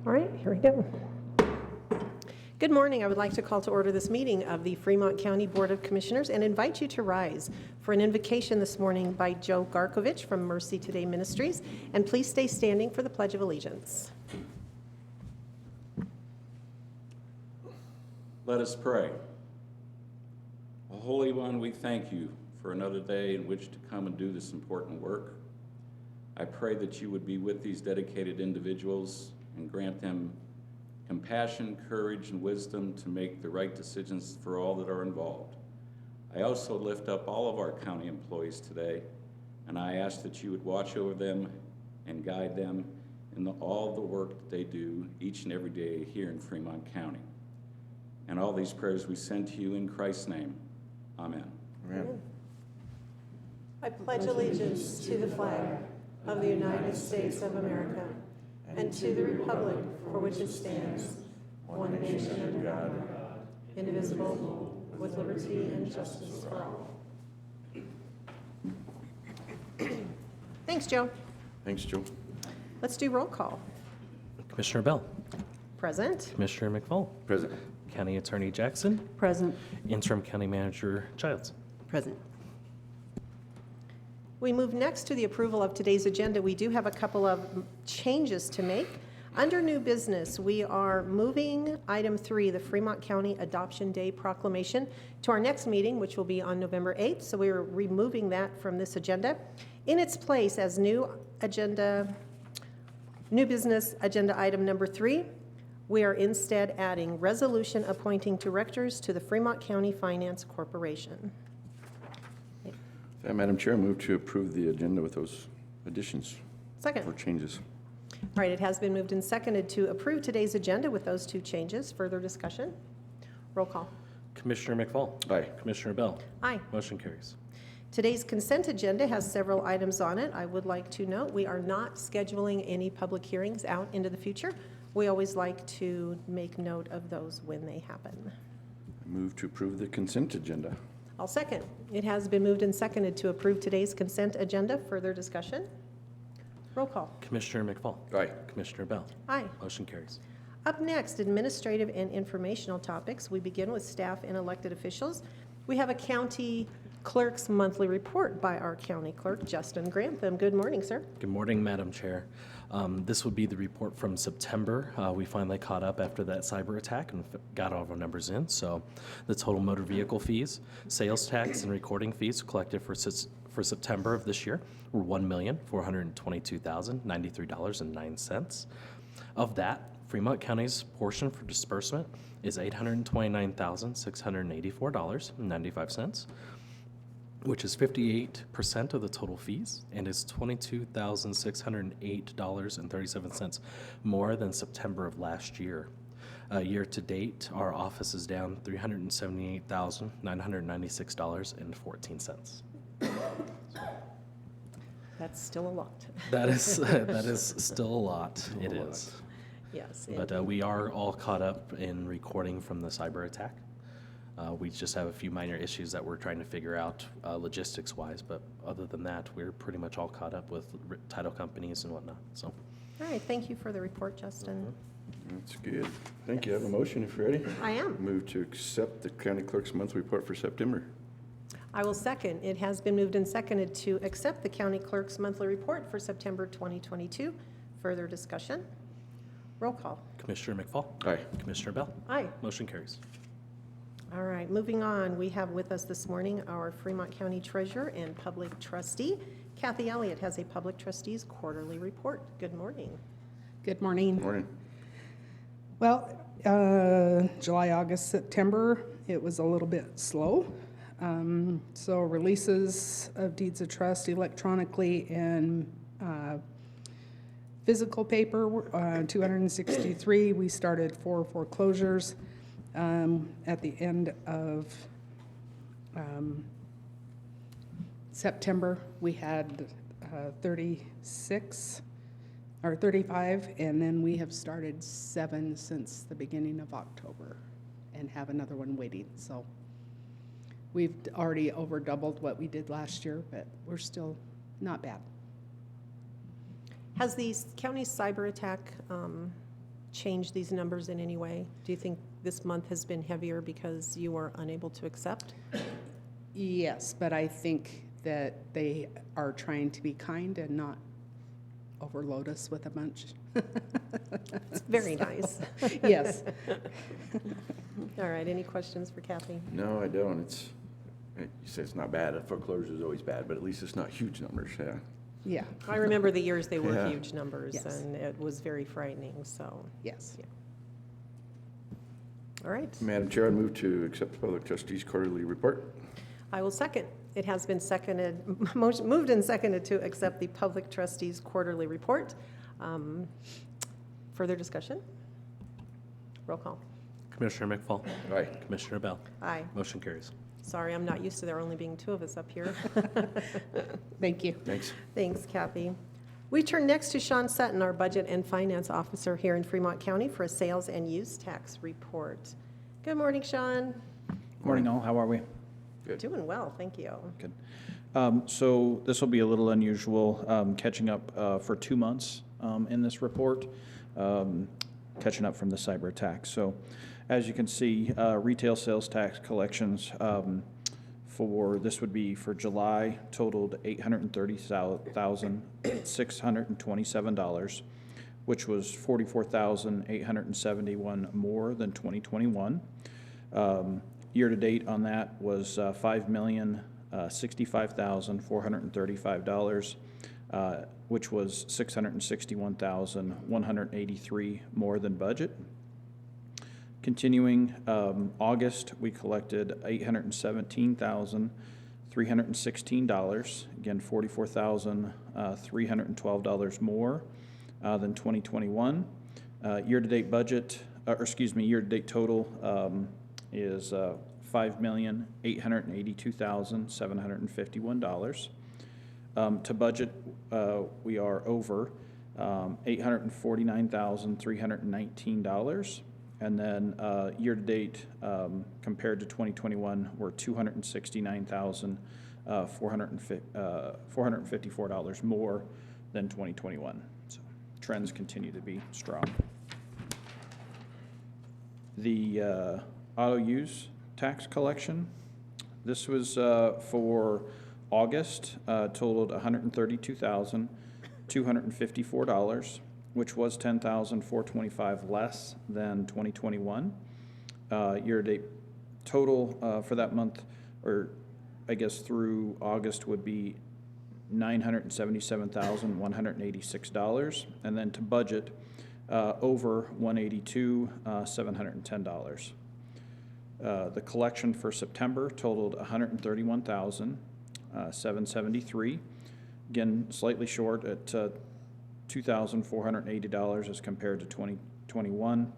All right, here we go. Good morning. I would like to call to order this meeting of the Fremont County Board of Commissioners and invite you to rise for an invocation this morning by Joe Garkovich from Mercy Today Ministries. And please stay standing for the Pledge of Allegiance. Let us pray. O Holy One, we thank you for another day in which to come and do this important work. I pray that you would be with these dedicated individuals and grant them compassion, courage, and wisdom to make the right decisions for all that are involved. I also lift up all of our county employees today, and I ask that you would watch over them and guide them in all the work that they do each and every day here in Fremont County. And all these prayers we send to you in Christ's name. Amen. Amen. I pledge allegiance to the flag of the United States of America and to the republic for which it stands, one nation under God, indivisible, with liberty and justice for all. Thanks, Joe. Thanks, Joe. Let's do roll call. Commissioner Bell. Present. Commissioner McFall. Present. County Attorney Jackson. Present. Interim County Manager Childs. Present. We move next to the approval of today's agenda. We do have a couple of changes to make. Under new business, we are moving item 3, the Fremont County Adoption Day Proclamation, to our next meeting, which will be on November 8th. So we are removing that from this agenda. In its place as new business agenda item number 3, we are instead adding resolution appointing directors to the Fremont County Finance Corporation. Madam Chair, I move to approve the agenda with those additions Second. or changes. All right, it has been moved and seconded to approve today's agenda with those 2 changes. Further discussion? Roll call. Commissioner McFall. Aye. Commissioner Bell. Aye. Motion carries. Today's consent agenda has several items on it. I would like to note we are not scheduling any public hearings out into the future. We always like to make note of those when they happen. I move to approve the consent agenda. I'll second. It has been moved and seconded to approve today's consent agenda. Further discussion? Roll call. Commissioner McFall. Aye. Commissioner Bell. Aye. Motion carries. Up next, administrative and informational topics. We begin with staff and elected officials. We have a county clerk's monthly report by our county clerk, Justin Grantham. Good morning, sir. Good morning, Madam Chair. This would be the report from September. We finally caught up after that cyber attack and got all of our numbers in. So the total motor vehicle fees, sales tax, and recording fees collected for September of this year were $1,422,093.09. Of that, Fremont County's portion for disbursement is $829,684.95. which is 58% of the total fees and is $22,608.37 more than September of last year. Year to date, our office is down $378,996.14. That's still a lot. That is still a lot. It is. Yes. But we are all caught up in recording from the cyber attack. We just have a few minor issues that we're trying to figure out logistics-wise, but other than that, we're pretty much all caught up with title companies and whatnot. So, All right, thank you for the report, Justin. That's good. Thank you. I have a motion if you're ready. I am. Move to accept the county clerk's monthly report for September. I will second. It has been moved and seconded to accept the county clerk's monthly report for September 2022. Further discussion? Roll call. Commissioner McFall. Aye. Commissioner Bell. Aye. Motion carries. All right, moving on, we have with us this morning our Fremont County Treasurer and Public Trustee. Kathy Elliott has a Public Trustee's Quarterly Report. Good morning. Good morning. Morning. Well, July, August, September, it was a little bit slow. So releases of deeds of trust electronically and physical paper, 263. We started 4 foreclosures. At the end of September, we had 36 or 35, and then we have started 7 since the beginning of October and have another one waiting. So we've already over doubled what we did last year, but we're still not bad. Has the county's cyber attack change these numbers in any way? Do you think this month has been heavier because you were unable to accept? Yes, but I think that they are trying to be kind and not overload us with a bunch. It's very nice. Yes. All right, any questions for Kathy? No, I don't. You say it's not bad. Foreclosure is always bad, but at least it's not huge numbers, yeah. Yeah, I remember the years they were Yeah. huge numbers, Yes. and it was very frightening, so, yes. all right. Madam Chair, I move to accept the Public Trustees Quarterly Report. I will second. It has been seconded, moved and seconded to accept the Public Trustees Quarterly Report. Further discussion? Roll call. Commissioner McFall. Aye. Commissioner Bell. Aye. Motion carries. Sorry, I'm not used to there only being two of us up here. Thank you. Thanks. Thanks, Kathy. We turn next to Sean Sutton, our Budget and Finance Officer here in Fremont County, for a sales and use tax report. Good morning, Sean. Morning all, how are we? Good. Doing well, thank you. Good. So this will be a little unusual, catching up for 2 months in this report, catching up from the cyber attack. So as you can see, retail sales tax collections this would be for July totaled $830,627, which was $44,871 more than 2021. Year-to-date on that was $5,065,435, which was $661,183 more than budget. Continuing, August, we collected $817,316, again, $44,312 more than 2021. Year-to-date budget, year-to-date total is $5,882,751. To budget, we are over $849,319. And then year-to-date, compared to 2021, we're $269,454 more than 2021. So trends continue to be strong. The auto use tax collection, this was for August, totaled $132,254. Which was $10,425 less than 2021. Year-to-date total for that month, or I guess through August, would be $977,186, and then to budget over $182,710. The collection for September totaled $131,773. Again, slightly short at $2,480 as compared to 2021.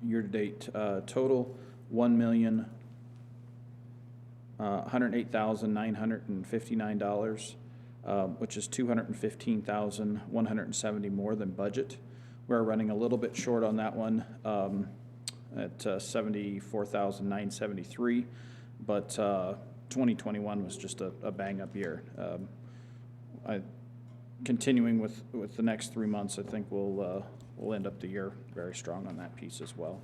Year-to-date total, $1,108,959, which is $215,170 more than budget. We're running a little bit short on that one at $74,973, but 2021 was just a bang-up year. Continuing with the next 3 months, I think we'll end up the year very strong on that piece as well.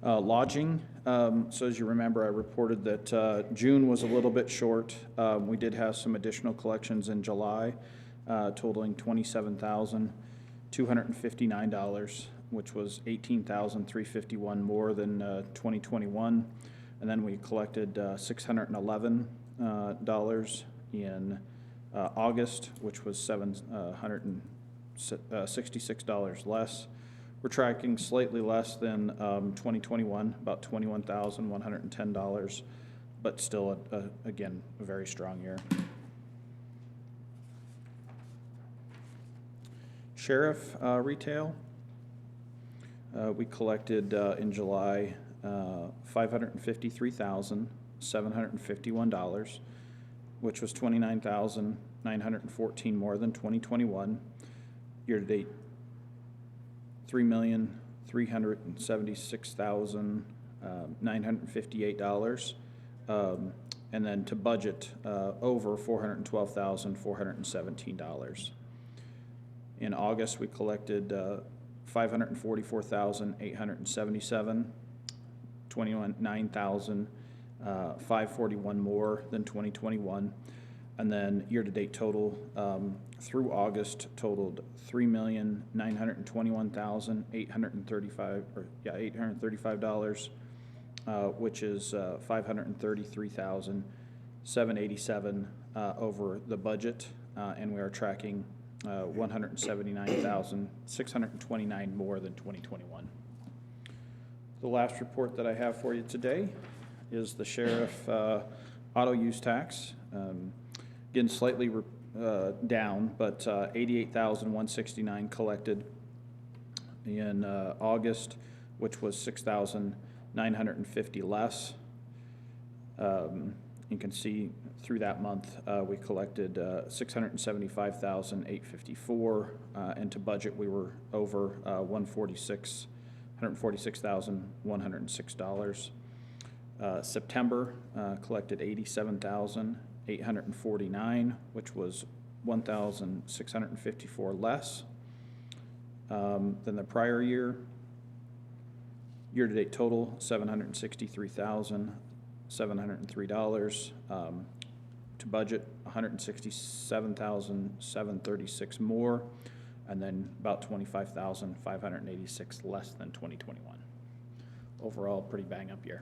Lodging, so as you remember, I reported that June was a little bit short. We did have some additional collections in July, totaling $27,259, which was $18,351 more than 2021. And then we collected $611 in August, which was $766 less. We're tracking slightly less than 2021, about $21,110, but still, again, a very strong year. Sheriff retail, we collected in July $553,751, which was $29,914 more than 2021. Year-to-date, $3,376,958, and then to budget over $412,417. In August, we collected 544,877, 29,541 more than 2021. And then year-to-date total through August totaled $3,921,835, which is $533,787 over the budget, and we are tracking 179,629 more than 2021. The last report that I have for you today is the sheriff auto use tax. Again, slightly down, but 88,169 collected in August, which was 6,950 less. You can see through that month, we collected 675,854, and to budget, we were over $146,106. September collected 87,849, which was 1,654 less than the prior year. Year-to-date total, $763,703. To budget, $167,736 more, and then about $25,586 less than 2021. Overall, pretty bang-up year.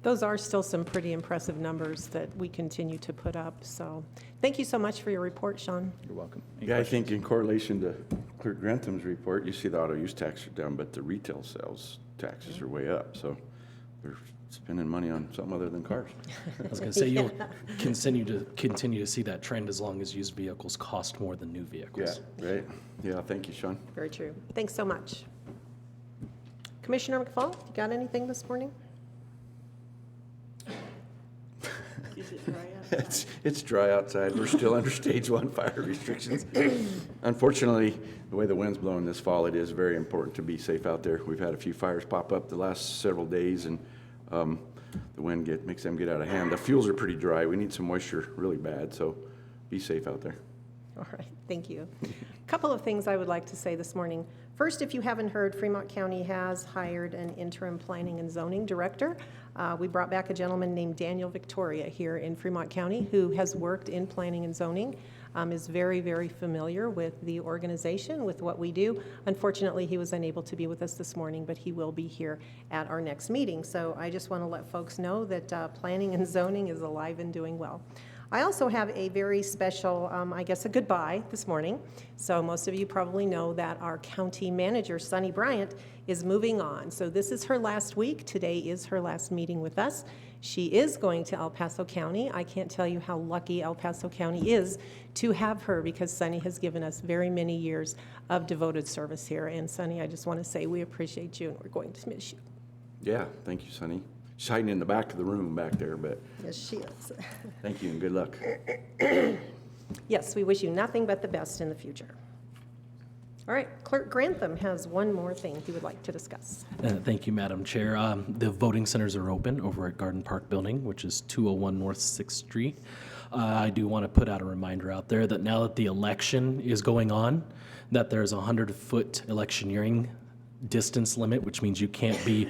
Those are still some pretty impressive numbers that we continue to put up. So thank you so much for your report, Sean. You're welcome. Any Yeah, I questions? think in correlation to Clerk Grantham's report, you see the auto use tax are down, but the retail sales taxes are way up, so they're spending money on something other than cars. I was going to say, you'll continue to see that trend as long as used vehicles cost more than new Yeah, vehicles. right? Yeah, thank you, Sean. Very true. Thanks so much. Commissioner McFall, you got anything this morning? It's dry outside. We're still under stage 1 fire restrictions. Unfortunately, the way the wind's blowing this fall, it is very important to be safe out there. We've had a few fires pop up the last several days, and the wind makes them get out of hand. The fuels are pretty dry. We need some moisture really bad, so be safe out there. All right, thank you. A couple of things I would like to say this morning. First, if you haven't heard, Fremont County has hired an interim planning and zoning director. We brought back a gentleman named Daniel Victoria here in Fremont County who has worked in planning and zoning, is very, very familiar with the organization, with what we do. Unfortunately, he was unable to be with us this morning, but he will be here at our next meeting. So I just want to let folks know that planning and zoning is alive and doing well. I also have a very special, I guess, a goodbye this morning. So most of you probably know that our county manager, Sunny Bryant, is moving on. So this is her last week. Today is her last meeting with us. She is going to El Paso County. I can't tell you how lucky El Paso County is to have her, because Sunny has given us very many years of devoted service here. And Sunny, I just want to say we appreciate you and we're going to miss you. Yeah, thank you, Sonny. She's hiding in the back of the room back there, but Yes, she is. thank you and good luck. Yes, we wish you nothing but the best in the future. All right, Clerk Grantham has one more thing he would like to discuss. Thank you, Madam Chair. The voting centers are open over at Garden Park Building, which is 201 North 6th Street. I do want to put out a reminder out there that now that the election is going on, that there's a 100-foot electioneering distance limit, which means you can't be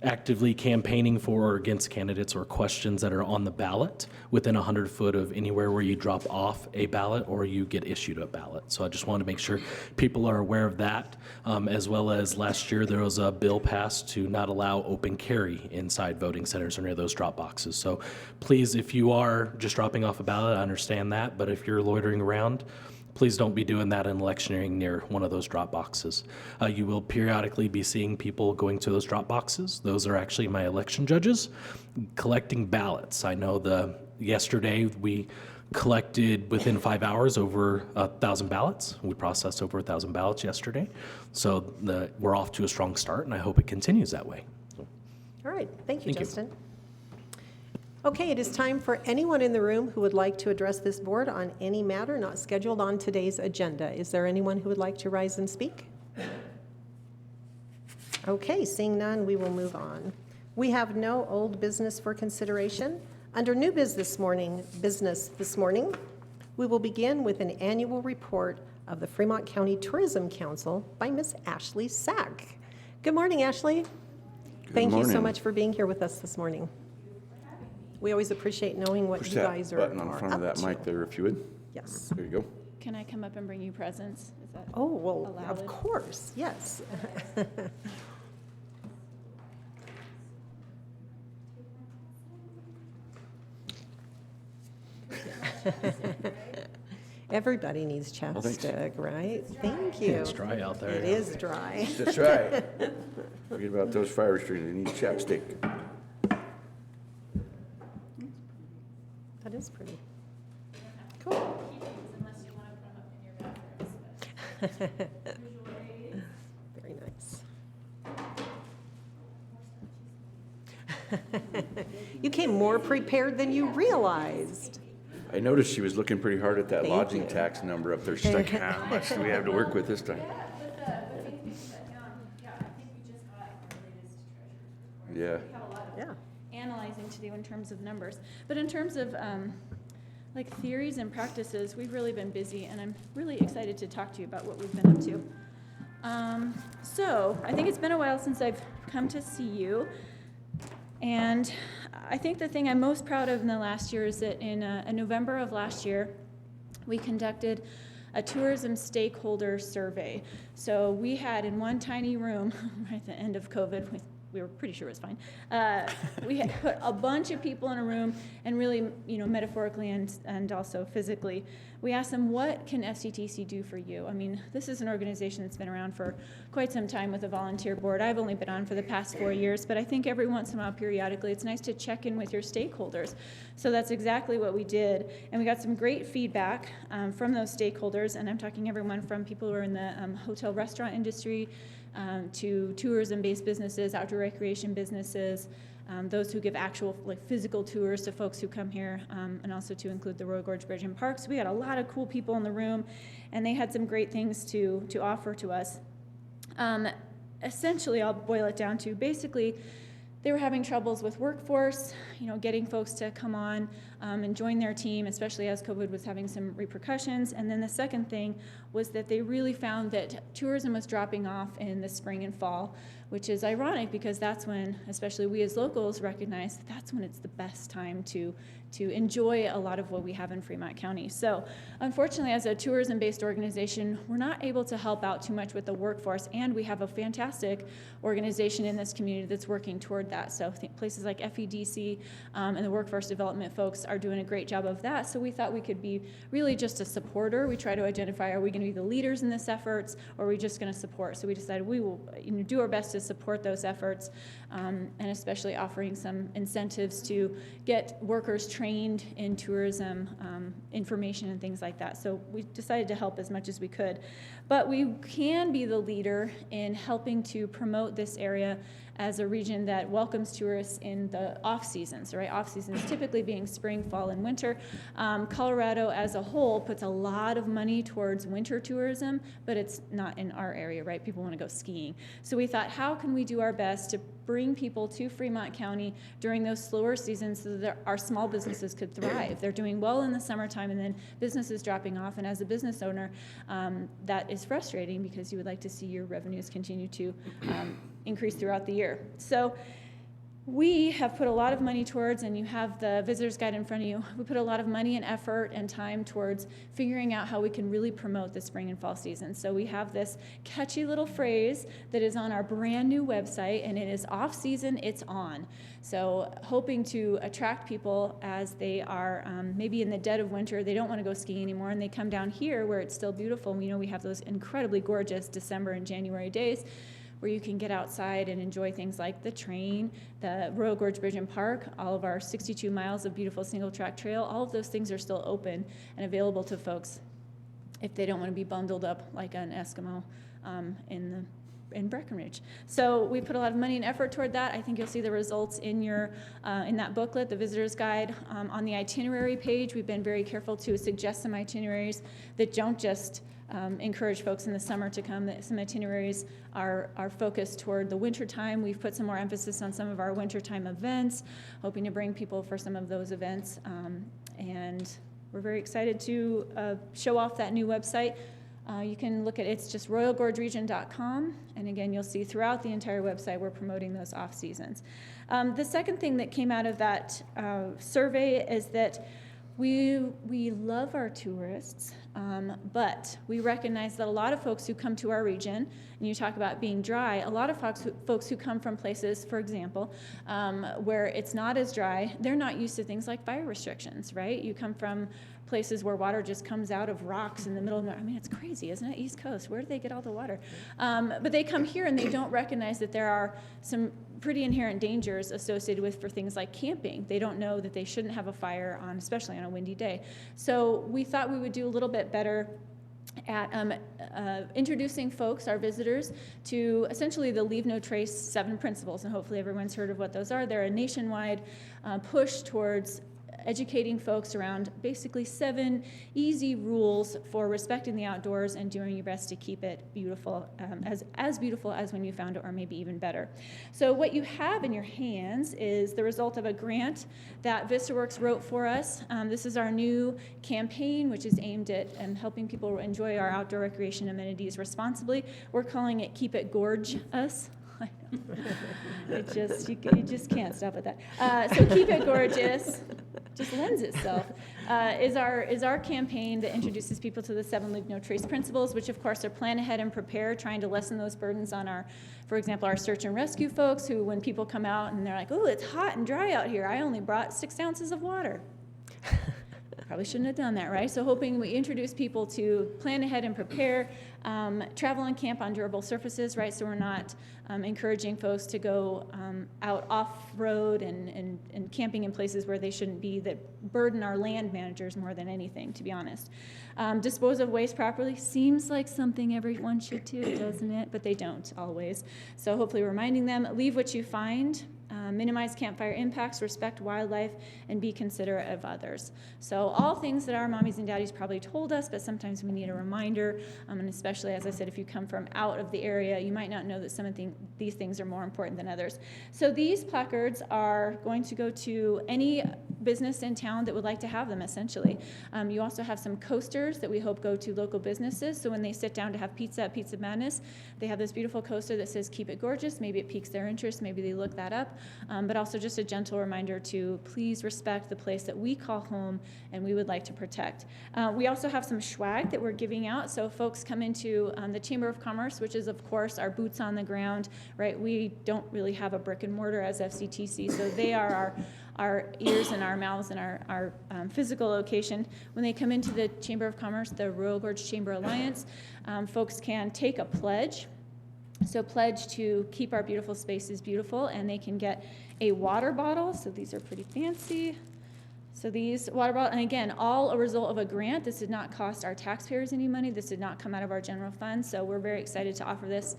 actively campaigning for or against candidates or questions that are on the ballot within 100 foot of anywhere where you drop off a ballot or you get issued a ballot. So I just wanted to make sure people are aware of that, as well as last year there was a bill passed to not allow open carry inside voting centers or near those drop boxes. So please, if you are just dropping off a ballot, I understand that, but if you're loitering around, please don't be doing that in electioneering near one of those drop boxes. You will periodically be seeing people going to those drop boxes. Those are actually my election judges collecting ballots. I know yesterday we collected within 5 hours over 1,000 ballots. We processed over 1,000 ballots yesterday. So we're off to a strong start, and I hope it continues that way. All right, thank you, Thank you. Justin. Okay, it is time for anyone in the room who would like to address this board on any matter not scheduled on today's agenda. Is there anyone who would like to rise and speak? Okay, seeing none, we will move on. We have no old business for consideration. Under new business this morning, we will begin with an annual report of the Fremont County Tourism Council by Miss Ashley Sack. Good morning, Ashley. Thank you so morning. much for being here with us this morning. We always appreciate knowing what Push you that guys are button on front of up that mic to. there, if you would. Yes. There you go. Can I come up and bring you presents? Is that Oh, well, of allowed? course, yes. Everybody needs thanks. chapstick, right? Thank you. It's dry out there. It is dry. That's right. Forget about those fire restrictions, you need chapstick. That is pretty. Cool. Unless you want to put them up in your bathrooms. Very nice. You came more prepared than you realized. I noticed she was looking pretty hard at that Thank lodging you. tax number up there. She's like, how much do we have to work with this time? Yeah. Yeah. Analyzing to do in terms of numbers. But in terms of like theories and practices, we've really been busy, and I'm really excited to talk to you about what we've been up to. So I think it's been a while since I've come to see you. And I think the thing I'm most proud of in the last year is that in November of last year, we conducted a tourism stakeholder survey. So we had in one tiny room, right at the end of COVID, we were pretty sure it was fine. We had put a bunch of people in a room, and really, metaphorically and also physically, we asked them, what can FCTC do for you? I mean, this is an organization that's been around for quite some time with a volunteer board. I've only been on for the past 4 years, but I think every once in a while, periodically, it's nice to check in with your stakeholders. So that's exactly what we did, and we got some great feedback from those stakeholders, and I'm talking everyone from people who are in the hotel restaurant industry, to tourism-based businesses, outdoor recreation businesses, those who give actual physical tours to folks who come here, and also to include the Royal Gorge Bridge and Park. So we had a lot of cool people in the room, and they had some great things to offer to us. Essentially, I'll boil it down to basically, they were having troubles with workforce, getting folks to come on and join their team, especially as COVID was having some repercussions. And then the second thing was that they really found that tourism was dropping off in the spring and fall, which is ironic because that's when, especially we as locals, recognize that that's when it's the best time to enjoy a lot of what we have in Fremont County. So unfortunately, as a tourism-based organization, we're not able to help out too much with the workforce, and we have a fantastic organization in this community that's working toward that. So places like FEDC and the workforce development folks are doing a great job of that. So we thought we could be really just a supporter. We try to identify, are we going to be the leaders in this efforts, or are we just going to support? So we decided we will do our best to support those efforts, and especially offering some incentives to get workers trained in tourism information and things like that. So we decided to help as much as we could. But we can be the leader in helping to promote this area as a region that welcomes tourists in the off seasons, right? Off seasons typically being spring, fall, and winter. Colorado as a whole puts a lot of money towards winter tourism, but it's not in our area, right? People want to go skiing. So we thought, how can we do our best to bring people to Fremont County during those slower seasons so that our small businesses could thrive? They're doing well in the summertime, and then business is dropping off. And as a business owner, that is frustrating because you would like to see your revenues continue to increase throughout the year. So we have put a lot of money towards, and you have the visitor's guide in front of you, we put a lot of money and effort and time towards figuring out how we can really promote the spring and fall season. So we have this catchy little phrase that is on our brand new website, and it is off season, it's on. So hoping to attract people as they are maybe in the dead of winter, they don't want to go skiing anymore, and they come down here where it's still beautiful. We know we have those incredibly gorgeous December and January days where you can get outside and enjoy things like the train, the Royal Gorge Bridge and Park, all of our 62 miles of beautiful single-track trail. All of those things are still open and available to folks if they don't want to be bundled up like an Eskimo in Breckenridge. So we put a lot of money and effort toward that. I think you'll see the results in your in that booklet, the visitor's guide. On the itinerary page, we've been very careful to suggest some itineraries that don't just encourage folks in the summer to come. Some itineraries are focused toward the winter time. We've put some more emphasis on some of our wintertime events, hoping to bring people for some of those events. And we're very excited to show off that new website. You can look at it's just royalgorgeregion.com, and again, you'll see throughout the entire website we're promoting those off seasons. The second thing that came out of that survey is that we love our tourists, but we recognize that a lot of folks who come to our region, and you talk about being dry, a lot of folks who come from places, for example, where it's not as dry, they're not used to things like fire restrictions, right? You come from places where water just comes out of rocks in the middle of nowhere. I mean, it's crazy, isn't it? East Coast, where do they get all the water? But they come here and they don't recognize that there are some pretty inherent dangers associated with for things like camping. They don't know that they shouldn't have a fire on, especially on a windy day. So we thought we would do a little bit better at introducing folks, our visitors, to essentially the Leave No Trace 7 principles, and hopefully everyone's heard of what those are. They're a nationwide push towards educating folks around basically 7 easy rules for respecting the outdoors and doing your best to keep it beautiful, as beautiful as when you found it, or maybe even better. So what you have in your hands is the result of a grant that VistaWorks wrote for us. This is our new campaign, which is aimed at helping people enjoy our outdoor recreation amenities responsibly. We're calling it Keep It Gorge Us. I know. You just can't stop at that. So Keep It Gorgeous just lends itself, is our campaign that introduces people to the 7 Leave No Trace principles, which of course are plan ahead and prepare, trying to lessen those burdens on our, for example, our search and rescue folks, who when people come out and they're like, oh, it's hot and dry out here, I only brought 6 ounces of water. Probably shouldn't have done that, right? So hoping we introduce people to plan ahead and prepare, travel and camp on durable surfaces, right? So we're not encouraging folks to go out off-road and camping in places where they shouldn't be, that burden our land managers more than anything, to be honest. Dispose of waste properly seems like something everyone should do, doesn't it? But they don't always. So hopefully reminding them, leave what you find, minimize campfire impacts, respect wildlife, and be considerate of others. So all things that our mommies and daddies probably told us, but sometimes we need a reminder, and especially, as I said, if you come from out of the area, you might not know that some of these things are more important than others. So these placards are going to go to any business in town that would like to have them, essentially. You also have some coasters that we hope go to local businesses, so when they sit down to have pizza at Pizza Madness, they have this beautiful coaster that says Keep It Gorgeous. Maybe it piques their interest, maybe they look that up. But also just a gentle reminder to please respect the place that we call home and we would like to protect. We also have some swag that we're giving out. So folks come into the Chamber of Commerce, which is of course our boots on the ground, right? We don't really have a brick and mortar as FCTC, so they are our ears and our mouths and our physical location. When they come into the Chamber of Commerce, the Royal Gorge Chamber Alliance, folks can take a pledge. So pledge to keep our beautiful spaces beautiful, and they can get a water bottle. So these are pretty fancy. So these water bottles, and again, all a result of a grant. This did not cost our taxpayers any money. This did not come out of our general fund. So we're very excited to offer this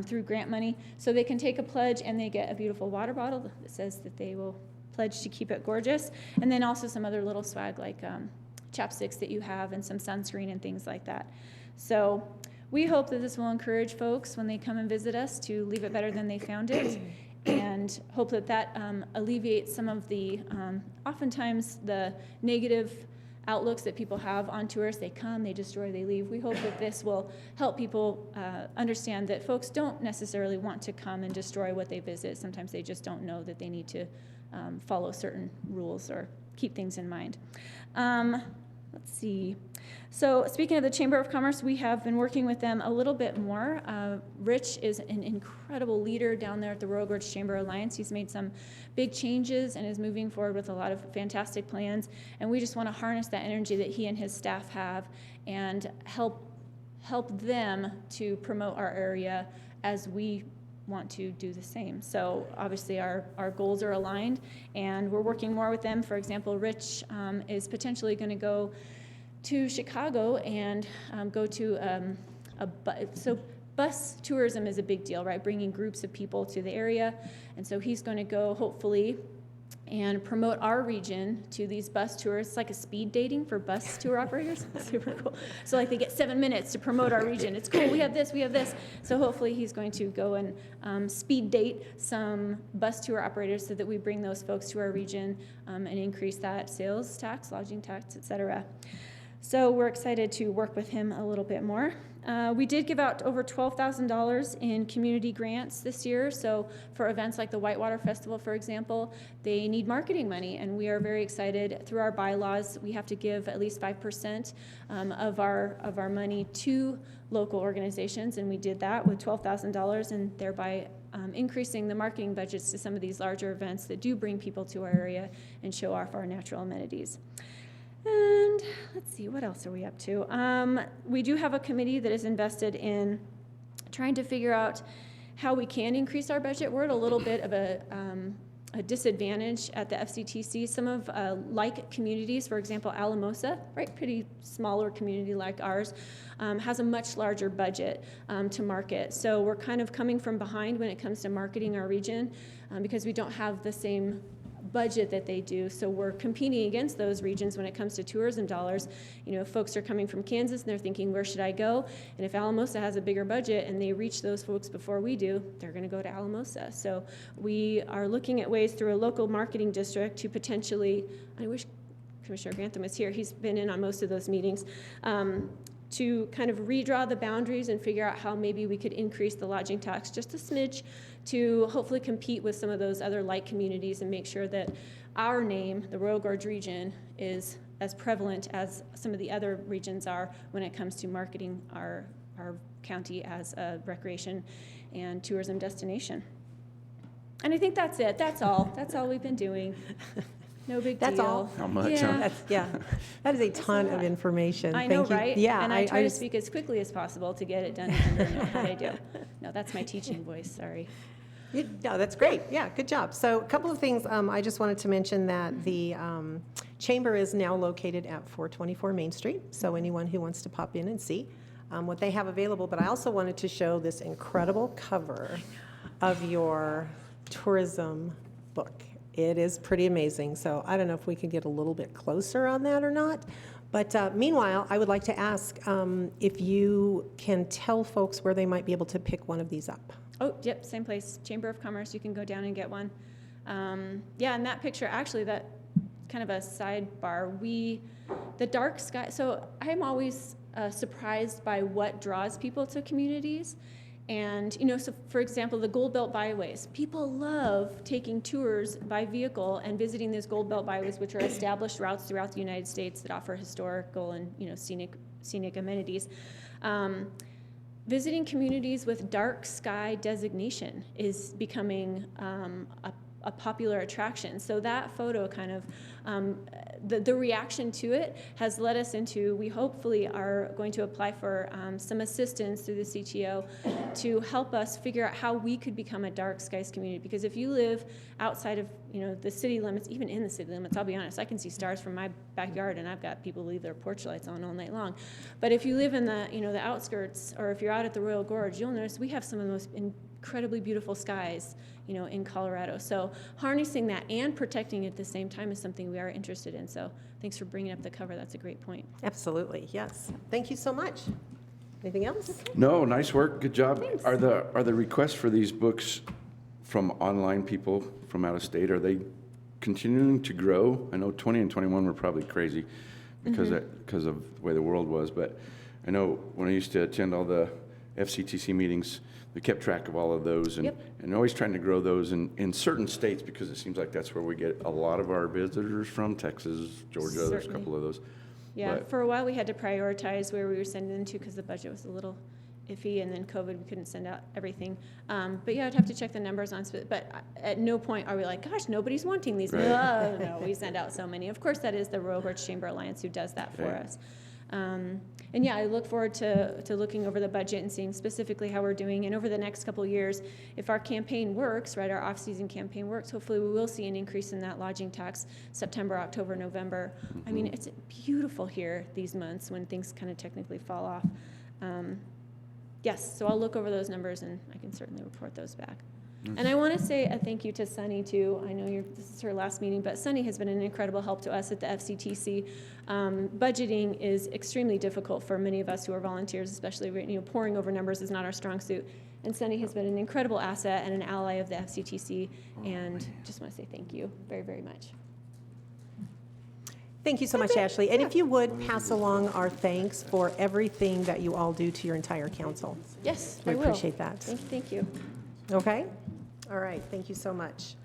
through grant money. So they can take a pledge and they get a beautiful water bottle that says that they will pledge to keep it gorgeous. And then also some other little swag like chapsticks that you have and some sunscreen and things like that. So we hope that this will encourage folks when they come and visit us to leave it better than they found it, and hope that that alleviates some of the, oftentimes the negative outlooks that people have on tourists. They come, they destroy, they leave. We hope that this will help people understand that folks don't necessarily want to come and destroy what they visit. Sometimes they just don't know that they need to follow certain rules or keep things in mind. Let's see. So speaking of the Chamber of Commerce, we have been working with them a little bit more. Rich is an incredible leader down there at the Royal Gorge Chamber Alliance. He's made some big changes and is moving forward with a lot of fantastic plans. And we just want to harness that energy that he and his staff have and help them to promote our area as we want to do the same. So obviously our goals are aligned, and we're working more with them. For example, Rich is potentially going to go to Chicago and go to so bus tourism is a big deal, right? Bringing groups of people to the area. And so he's going to go, hopefully, and promote our region to these bus tours. It's like a speed dating for bus tour operators. Super cool. So like they get 7 minutes to promote our region. It's cool, we have this, we have this. So hopefully he's going to go and speed date some bus tour operators so that we bring those folks to our region and increase that sales tax, lodging tax, et cetera. So we're excited to work with him a little bit more. We did give out over $12,000 in community grants this year. So for events like the Whitewater Festival, for example, they need marketing money, and we are very excited. Through our bylaws, we have to give at least 5% of our money to local organizations, and we did that with $12,000, and thereby increasing the marketing budgets to some of these larger events that do bring people to our area and show off our natural amenities. And let's see, what else are we up to? We do have a committee that is invested in trying to figure out how we can increase our budget. We're at a little bit of a disadvantage at the FCTC. Some of like communities, for example, Alamosa, right, pretty smaller community like ours, has a much larger budget to market. So we're kind of coming from behind when it comes to marketing our region because we don't have the same budget that they do. So we're competing against those regions when it comes to tourism dollars. You know, folks are coming from Kansas and they're thinking, where should I go? And if Alamosa has a bigger budget and they reach those folks before we do, they're going to go to Alamosa. So we are looking at ways through a local marketing district to potentially, I wish Commissioner Grantham was here, he's been in on most of those meetings, to kind of redraw the boundaries and figure out how maybe we could increase the lodging tax just a smidge to hopefully compete with some of those other like communities and make sure that our name, the Royal Gorge region, is as prevalent as some of the other regions are when it comes to marketing our county as a recreation and tourism destination. And I think that's it. That's all. That's all we've been doing. No big deal. That's all? How much, Yeah. huh? Yeah, that is a ton of information. I know, Thank you. right? Yeah. And I try to just- speak as quickly as possible to get it done in under what I do. No, that's my teaching voice, sorry. No, that's great. Yeah, good job. So a couple of things. I just wanted to mention that the chamber is now located at 424 Main Street. So anyone who wants to pop in and see what they have available. But I also wanted to show this incredible cover of your tourism book. It is pretty amazing. So I don't know if we can get a little bit closer on that or not. But meanwhile, I would like to ask if you can tell folks where they might be able to pick one of these up. Oh, yep, same place, Chamber of Commerce, you can go down and get one. Yeah, and that picture, actually, that kind of a sidebar, the dark sky, so I'm always surprised by what draws people to communities. And, you know, so for example, the Gold Belt byways, people love taking tours by vehicle and visiting those Gold Belt byways, which are established routes throughout the United States that offer historical and, you know, scenic amenities. Visiting communities with dark sky designation is becoming a popular attraction. So that photo kind of, the reaction to it has led us into, we hopefully are going to apply for some assistance through the CTO to help us figure out how we could become a dark skies community. Because if you live outside of, you know, the city limits, even in the city limits, I'll be honest, I can see stars from my backyard and I've got people leave their porch lights on all night long. But if you live in the, you know, the outskirts, or if you're out at the Royal Gorge, you'll notice we have some of the most incredibly beautiful skies, you know, in Colorado. So harnessing that and protecting it at the same time is something we are interested in. So thanks for bringing up the cover. That's a great point. Absolutely, yes. Thank you so much. Anything else? No, nice work, good job. Thanks. Are the requests for these books from online people from out of state, are they continuing to grow? I know 20 and 21 were probably crazy because of the way the world was, but I know when I used to attend all the FCTC meetings, we kept track of all of those and always trying to grow those in certain states because it seems like that's where we get a lot of our visitors from, Texas, Georgia, there's a Certainly. couple of those. Yeah, But- for a while we had to prioritize where we were sending them to because the budget was a little iffy, and then COVID, we couldn't send out everything. But yeah, I'd have to check the numbers on, but at no point are we like, gosh, nobody's wanting these. Right. No, we send out so many. Of course, that is the Royal Gorge Chamber Alliance who does that for Okay. us. And yeah, I look forward to looking over the budget and seeing specifically how we're doing. And over the next couple of years, if our campaign works, right, our off-season campaign works, hopefully we will see an increase in that lodging tax September, October, November. I mean, it's beautiful here these months when things kind of technically fall off. Yes, so I'll look over those numbers and I can certainly report those back. And I want to say a thank you to Sunny too. I know this is her last meeting, but Sunny has been an incredible help to us at the FCTC. Budgeting is extremely difficult for many of us who are volunteers, especially, you know, poring over numbers is not our strong suit. And Sunny has been an incredible asset and an ally of the FCTC, and just want to say thank you very, very much. Thank you so much, Ashley. And if you would, pass along our thanks for everything that you all do to your entire council. Yes, We I will. appreciate that. Thank you. Okay? All right, thank you so much.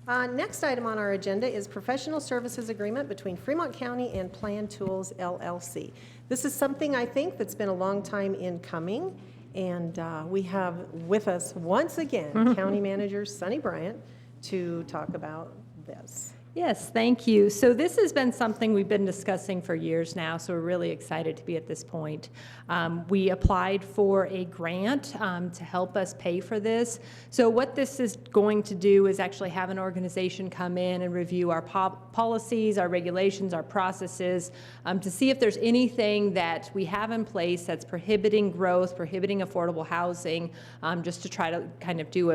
Next item on our agenda is professional services agreement between Fremont County and Plan Tools LLC. This is something I think that's been a long time in coming, and we have with us once again County Manager Sunny Bryant to talk about this. Yes, thank you. So this has been something we've been discussing for years now, so we're really excited to be at this point. We applied for a grant to help us pay for this. So what this is going to do is actually have an organization come in and review our policies, our regulations, our processes, to see if there's anything that we have in place that's prohibiting growth, prohibiting affordable housing, just to try to kind of do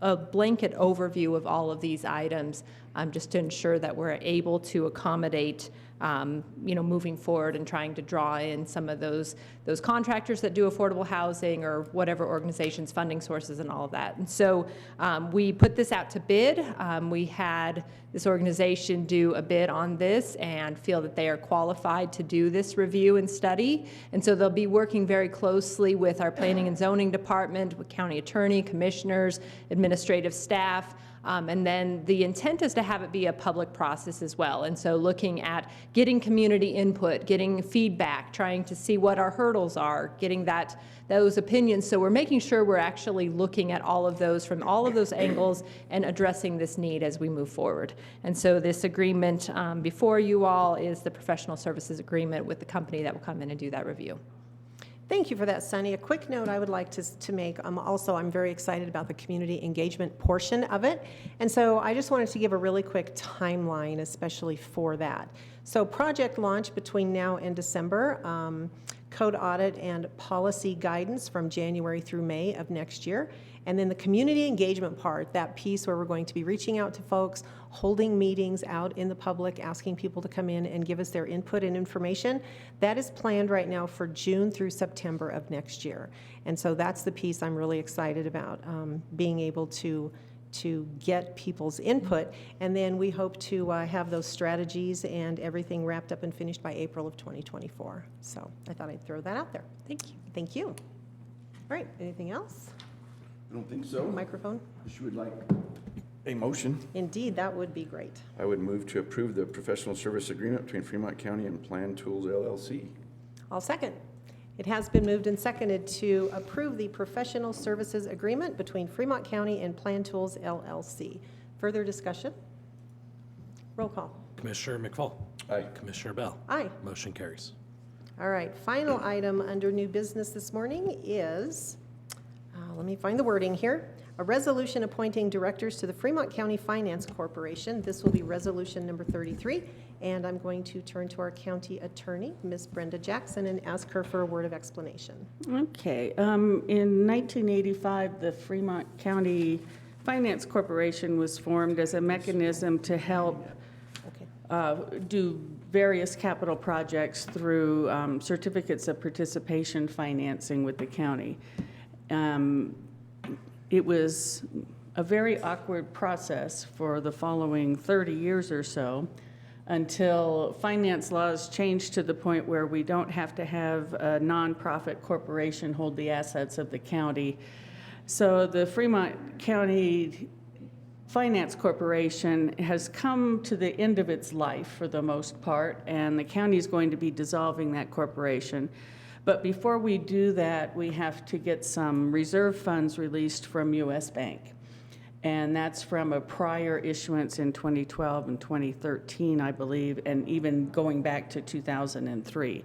a blanket overview of all of these items, just to ensure that we're able to accommodate, moving forward and trying to draw in some of those contractors that do affordable housing or whatever organizations, funding sources, and all of that. And so we put this out to bid. We had this organization do a bid on this and feel that they are qualified to do this review and study. And so they'll be working very closely with our planning and zoning department, with county attorney, commissioners, administrative staff. And then the intent is to have it be a public process as well. And so looking at getting community input, getting feedback, trying to see what our hurdles are, getting those opinions. So we're making sure we're actually looking at all of those from all of those angles and addressing this need as we move forward. And so this agreement before you all is the professional services agreement with the company that will come in and do that review. Thank you for that, Sunny. A quick note I would like to make. Also, I'm very excited about the community engagement portion of it. And so I just wanted to give a really quick timeline, especially for that. So project launch between now and December, code audit and policy guidance from January through May of next year. And then the community engagement part, that piece where we're going to be reaching out to folks, holding meetings out in the public, asking people to come in and give us their input and information, that is planned right now for June through September of next year. And so that's the piece I'm really excited about, being able to get people's input. And then we hope to have those strategies and everything wrapped up and finished by April of 2024. So I thought I'd throw that out there. Thank you. Thank you. All right, anything else? I don't think so. Microphone? She would like a motion. Indeed, that would be great. I would move to approve the professional service agreement between Fremont County and Plan Tools LLC. I'll second. It has been moved and seconded to approve the professional services agreement between Fremont County and Plan Tools LLC. Further discussion? Roll call. Commissioner McFall. Aye. Commissioner Bell. Aye. Motion carries. All right, final item under new business this morning is, let me find the wording here, a resolution appointing directors to the Fremont County Finance Corporation. This will be resolution number 33, and I'm going to turn to our county attorney, Ms. Brenda Jackson, and ask her for a word of explanation. Okay. In 1985, the Fremont County Finance Corporation was formed as a mechanism to help do various capital projects through certificates of participation financing with the county. It was a very awkward process for the following 30 years or so until finance laws changed to the point where we don't have to have a nonprofit corporation hold the assets of the county. So the Fremont County Finance Corporation has come to the end of its life for the most part, and the county is going to be dissolving that corporation. But before we do that, we have to get some reserve funds released from U.S. Bank. And that's from a prior issuance in 2012 and 2013, I believe, and even going back to 2003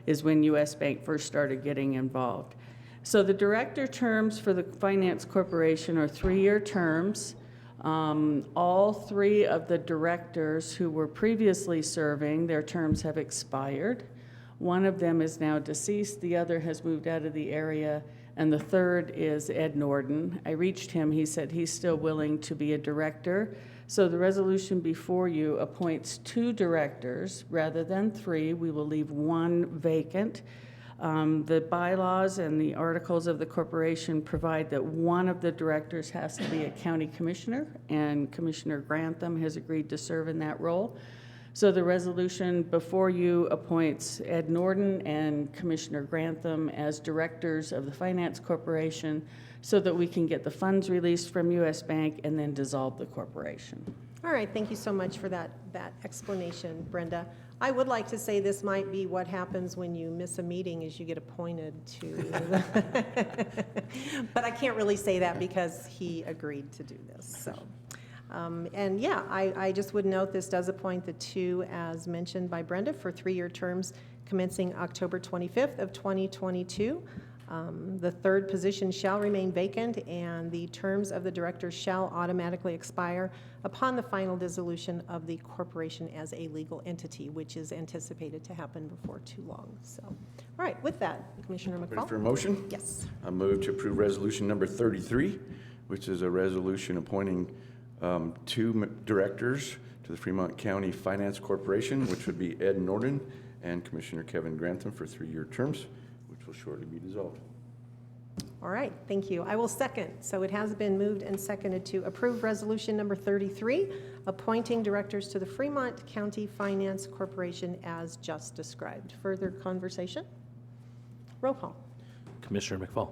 is when U.S. Bank first started getting involved. So the director terms for the Finance Corporation are 3-year terms. All 3 of the directors who were previously serving, their terms have expired. One of them is now deceased, the other has moved out of the area, and the third is Ed Norden. I reached him, he said he's still willing to be a director. So the resolution before you appoints 2 directors rather than 3. We will leave 1 vacant. The bylaws and the articles of the corporation provide that one of the directors has to be a county commissioner, and Commissioner Grantham has agreed to serve in that role. So the resolution before you appoints Ed Norton and Commissioner Grantham as directors of the Finance Corporation so that we can get the funds released from US Bank and then dissolve the corporation. All right, thank you so much for that explanation, Brenda. I would like to say this might be what happens when you miss a meeting is you get appointed to, but I can't really say that because he agreed to do this, so. And yeah, I just would note this does appoint the two as mentioned by Brenda for 3-year terms commencing October 25th of 2022. The third position shall remain vacant, and the terms of the directors shall automatically expire upon the final dissolution of the corporation as a legal entity, which is anticipated to happen before too long. So, all right, with that, Commissioner Ready for a McFall? motion? Yes. I move to approve resolution number 33, which is a resolution appointing 2 directors to the Fremont County Finance Corporation, which would be Ed Norton and Commissioner Kevin Grantham for 3-year terms, which will shortly be dissolved. All right, thank you. I will second. So it has been moved and seconded to approve resolution number 33, appointing directors to the Fremont County Finance Corporation as just described. Further conversation? Roll call. Commissioner McFall.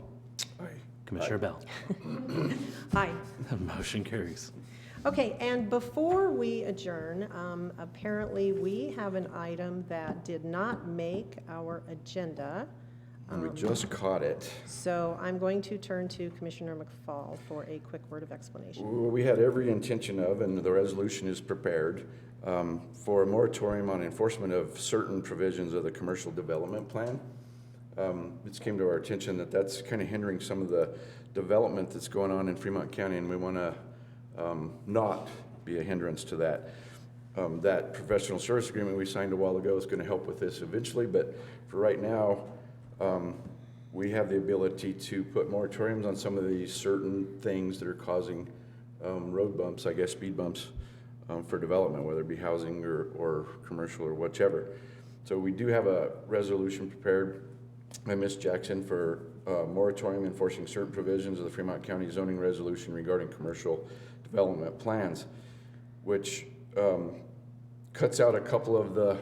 Aye. Commissioner Bell. Aye. Motion carries. Okay, and before we adjourn, apparently we have an item that did not make our agenda. And we just caught it. So I'm going to turn to Commissioner McFall for a quick word of explanation. Well, we had every intention of, and the resolution is prepared, for a moratorium on enforcement of certain provisions of the commercial development plan. It's came to our attention that that's kind of hindering some of the development that's going on in Fremont County, and we want to not be a hindrance to that. That professional service agreement we signed a while ago is going to help with this eventually, but for right now, we have the ability to put moratoriums on some of these certain things that are causing road bumps, I guess speed bumps, for development, whether it be housing or commercial or whichever. So we do have a resolution prepared by Ms. Jackson for moratorium enforcing certain provisions of the Fremont County zoning resolution regarding commercial development plans, which cuts out a couple of the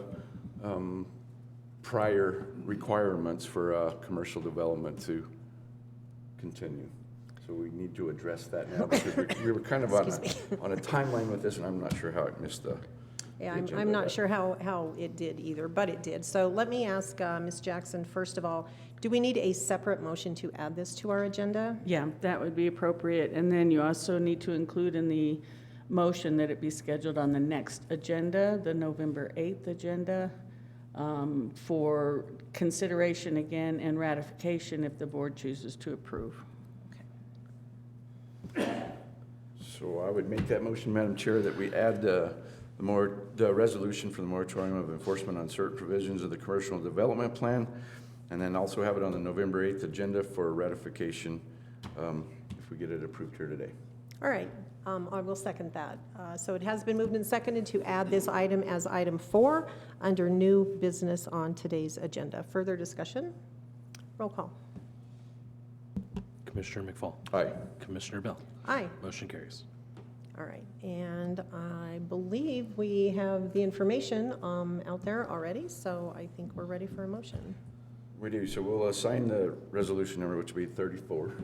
prior requirements for commercial development to continue. So we need to address that now because we were kind of on a timeline with this, and I'm not sure how it missed the Yeah, agenda. I'm not sure how it did either, but it did. So let me ask Ms. Jackson, first of all, do we need a separate motion to add this to our agenda? Yeah, that would be appropriate. And then you also need to include in the motion that it be scheduled on the next agenda, the November 8th agenda, for consideration again and ratification if the board chooses to approve. So I would make that motion, Madam Chair, that we add the resolution for the moratorium of enforcement on certain provisions of the commercial development plan, and then also have it on the November 8th agenda for ratification if we get it approved here today. All right, I will second that. So it has been moved and seconded to add this item as item 4 under new business on today's agenda. Further discussion? Roll call. Commissioner McFall. Aye. Commissioner Bell. Aye. Motion carries. All right, and I believe we have the information out there already, so I think we're ready for a motion. We do. So we'll assign the resolution number, which will be 34.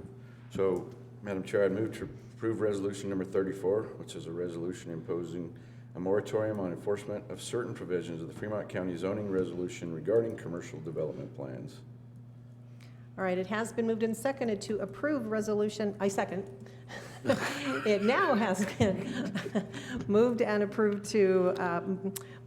So, Madam Chair, I move to approve resolution number 34, which is a resolution imposing a moratorium on enforcement of certain provisions of the Fremont County zoning resolution regarding commercial development plans. All right, it has been moved and seconded to approve resolution, I second. It now has been moved and approved to,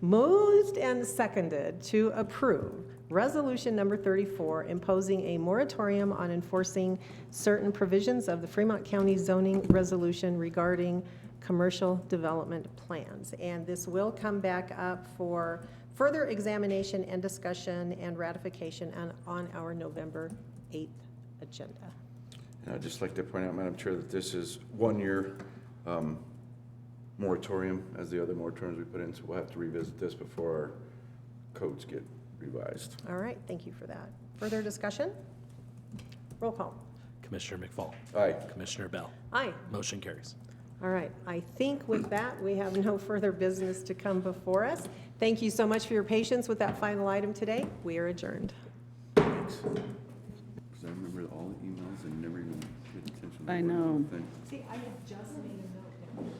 moved and seconded to approve resolution number 34, imposing a moratorium on enforcing certain provisions of the Fremont County zoning resolution regarding commercial development plans. And this will come back up for further examination and discussion and ratification on our November 8th agenda. And I'd just like to point out, Madam Chair, that this is 1-year moratorium as the other moratoriums we put in, so we'll have to revisit this before our codes get revised. All right, thank you for that. Further discussion? Roll call. Commissioner McFall. Aye. Commissioner Bell. Aye. Motion carries. All right, I think with that, we have no further business to come before us. Thank you so much for your patience with that final item today. We are adjourned. Thanks. Because I remember all the emails and never even paid attention to I the know. thing. See, I had just made a note.